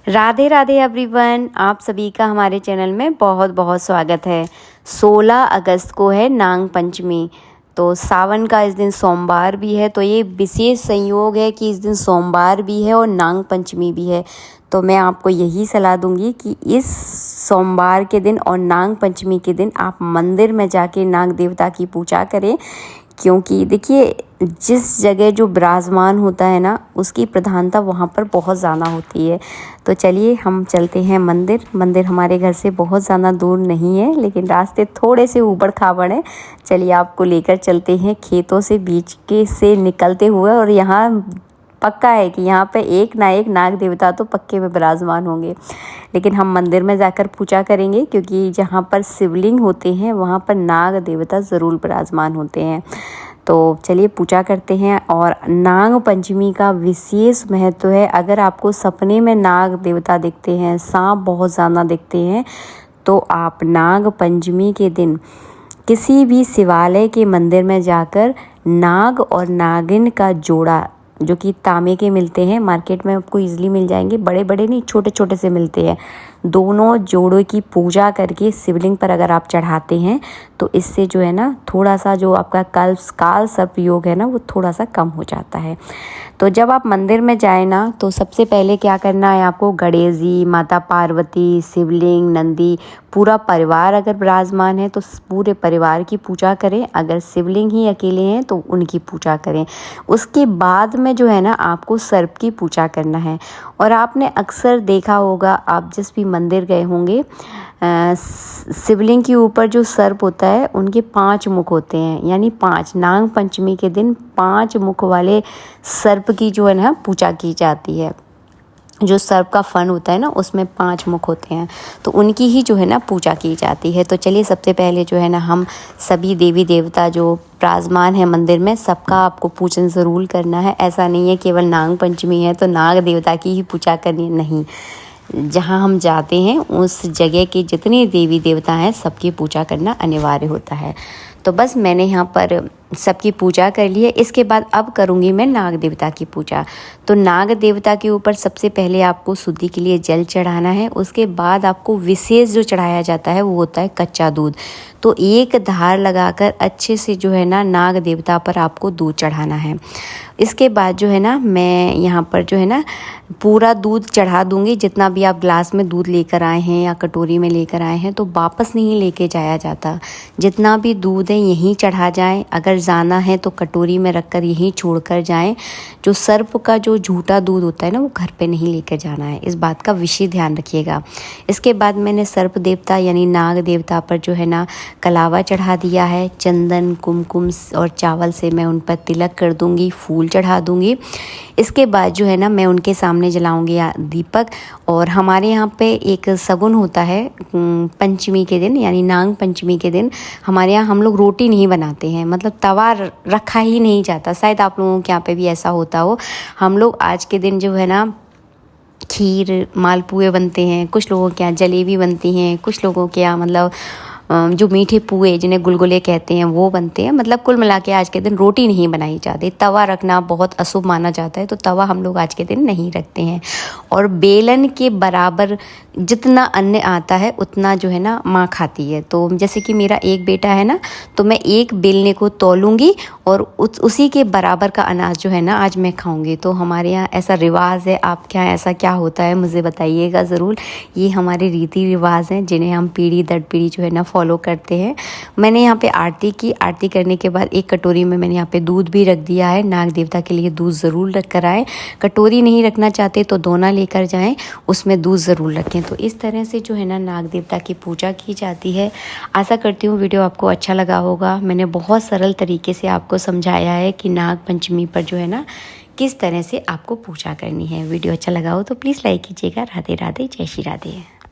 Radhe Radhe everyone, आप सभी का हमारे चैनल में बहुत बहुत स्वागत है। 16 अगस्त को है नाग पंचमी। तो सावन का इस दिन सोमवार भी है, तो ये विशेष संयोग है कि इस दिन सोमवार भी है और नाग पंचमी भी है। तो मैं आपको यही सलाह दूंगी कि इस सोमवार के दिन और नाग पंचमी के दिन आप मंदिर में जाके नाग देवता की पूजा करें, क्योंकि देखिए जिस जगह जो विराजमान होता है ना, उसकी प्रधानता वहाँ पर बहुत ज़्यादा होती है। तो चलिए हम चलते हैं मंदिर हमारे घर से बहुत ज़्यादा दूर नहीं है, लेकिन रास्ते थोड़े से ऊबड़ खाबड़ हैं। चलिए आपको लेकर चलते हैं खेतों से बीच के से निकलते हुए, और यहाँ पक्का है कि यहाँ पे एक ना एक नाग देवता तो पक्के में विराजमान होंगे। लेकिन हम मंदिर में जाकर पूजा करेंगे, क्योंकि जहाँ पर शिवलिंग होते हैं वहाँ पर नाग देवता ज़रूर विराजमान होते हैं। तो चलिए पूजा करते हैं। और नाग पंचमी का विशेष महत्व है। अगर आपको सपने में नाग देवता दिखते हैं, सांप बहुत ज़्यादा दिखते हैं, तो आप नाग पंचमी के दिन किसी भी शिवालय के मंदिर में जाकर नाग और नागिन का जोड़ा, जो कि तांबे के मिलते हैं, मार्केट में आपको इजीली मिल जाएंगे, बड़े बड़े नहीं छोटे छोटे से मिलते हैं, दोनों जोड़ों की पूजा करके शिवलिंग पर अगर आप चढ़ाते हैं तो इससे जो है ना थोड़ा सा जो आपका काल सर्प योग है ना, वो थोड़ा सा कम हो जाता है। तो जब आप मंदिर में जाए ना, तो सबसे पहले क्या करना है आपको, गणेश जी, माता पार्वती, शिवलिंग, नंदी, पूरा परिवार अगर विराजमान है तो पूरे परिवार की पूजा करें। अगर शिवलिंग ही अकेले हैं तो उनकी पूजा करें। उसके बाद में जो है ना आपको सर्प की पूजा करना है। और आपने अक्सर देखा होगा, आप जिस भी मंदिर गए होंगे, शिवलिंग के ऊपर जो सर्प होता है उनके 5 मुख होते हैं, यानी 5 नाग पंचमी के दिन 5 मुख वाले सर्प की जो है ना पूजा की जाती है। जो सर्प का फन होता है ना, उसमें 5 मुख होते हैं, तो उनकी ही जो है ना पूजा की जाती है। तो चलिए सबसे पहले जो है ना हम सभी देवी देवता जो विराजमान है मंदिर में, सबका आपको पूजन ज़रूर करना है। ऐसा नहीं है केवल नाग पंचमी है तो नाग देवता की ही पूजा करनी है, नहीं। जहाँ हम जाते हैं उस जगह के जितने देवी देवता हैं सबकी पूजा करना अनिवार्य होता है। तो बस मैंने यहाँ पर सबकी पूजा कर ली है। इसके बाद अब करूँगी मैं नाग देवता की पूजा। तो नाग देवता के ऊपर सबसे पहले आपको शुद्धि के लिए जल चढ़ाना है। उसके बाद आपको विशेष जो चढ़ाया जाता है वो होता है कच्चा दूध। तो एक धार लगाकर अच्छे से जो है ना नाग देवता पर आपको दूध चढ़ाना है। इसके बाद जो है ना मैं यहाँ पर जो है ना पूरा दूध चढ़ा दूँगी। जितना भी आप ग्लास में दूध लेकर आए हैं या कटोरी में लेकर आए हैं तो वापस नहीं लेके जाया जाता। जितना भी दूध है यहीं चढ़ा जाए। अगर जाना है तो कटोरी में रखकर यहीं छोड़कर जाएं। जो सर्प का जो झूठा दूध होता है ना, वो घर पे नहीं लेकर जाना है। इस बात का विशेष ध्यान रखिएगा। इसके बाद मैंने सर्प देवता यानी नाग देवता पर जो है ना कलावा चढ़ा दिया है। चंदन, कुमकुम और चावल से मैं उन पर तिलक कर दूंगी, फूल चढ़ा दूंगी। इसके बाद जो है ना मैं उनके सामने जलाऊंगी दीपक। और हमारे यहाँ पे एक शगुन होता है पंचमी के दिन, यानी नाग पंचमी के दिन हमारे यहाँ हम लोग रोटी नहीं बनाते हैं, मतलब तवा रखा ही नहीं जाता। शायद आप लोगों के यहाँ पे भी ऐसा होता हो। हम लोग आज के दिन जो है ना खीर, मालपुए बनते हैं, कुछ लोगों के यहाँ जलेबी बनती हैं, कुछ लोगों के यहाँ मतलब जो मीठे पुए जिन्हें गुलगुले कहते हैं वो बनते हैं। मतलब कुल मिला के आज के दिन रोटी नहीं बनाई जाती। तवा रखना बहुत अशुभ माना जाता है, तो तवा हम लोग आज के दिन नहीं रखते हैं। और बेलन के बराबर जितना अन्न आता है उतना जो है ना माँ खाती है। तो जैसे कि मेरा एक बेटा है ना, तो मैं एक बेलने को तौलूँगी और उसी के बराबर का अनाज जो है ना आज मैं खाऊँगी। तो हमारे यहाँ ऐसा रिवाज है। आपके यहाँ ऐसा क्या होता है मुझे बताइएगा ज़रूर। ये हमारे रीति रिवाज हैं जिन्हें हम पीढ़ी दर पीढ़ी जो है ना फॉलो करते हैं। मैंने यहाँ पे आरती की। आरती करने के बाद एक कटोरी में मैंने यहाँ पे दूध भी रख दिया है। नाग देवता के लिए दूध ज़रूर रख कर आएँ। कटोरी नहीं रखना चाहते तो दोना लेकर जाएं, उसमें दूध ज़रूर रखें। तो इस तरह से जो है ना नाग देवता की पूजा की जाती है। आशा करती हूँ वीडियो आपको अच्छा लगा होगा। मैंने बहुत सरल तरीके से आपको समझाया है कि नाग पंचमी पर जो है ना किस तरह से आपको पूजा करनी है। वीडियो अच्छा लगा हो तो प्लीज़ लाइक कीजिएगा। राधे राधे, जय श्री राधे।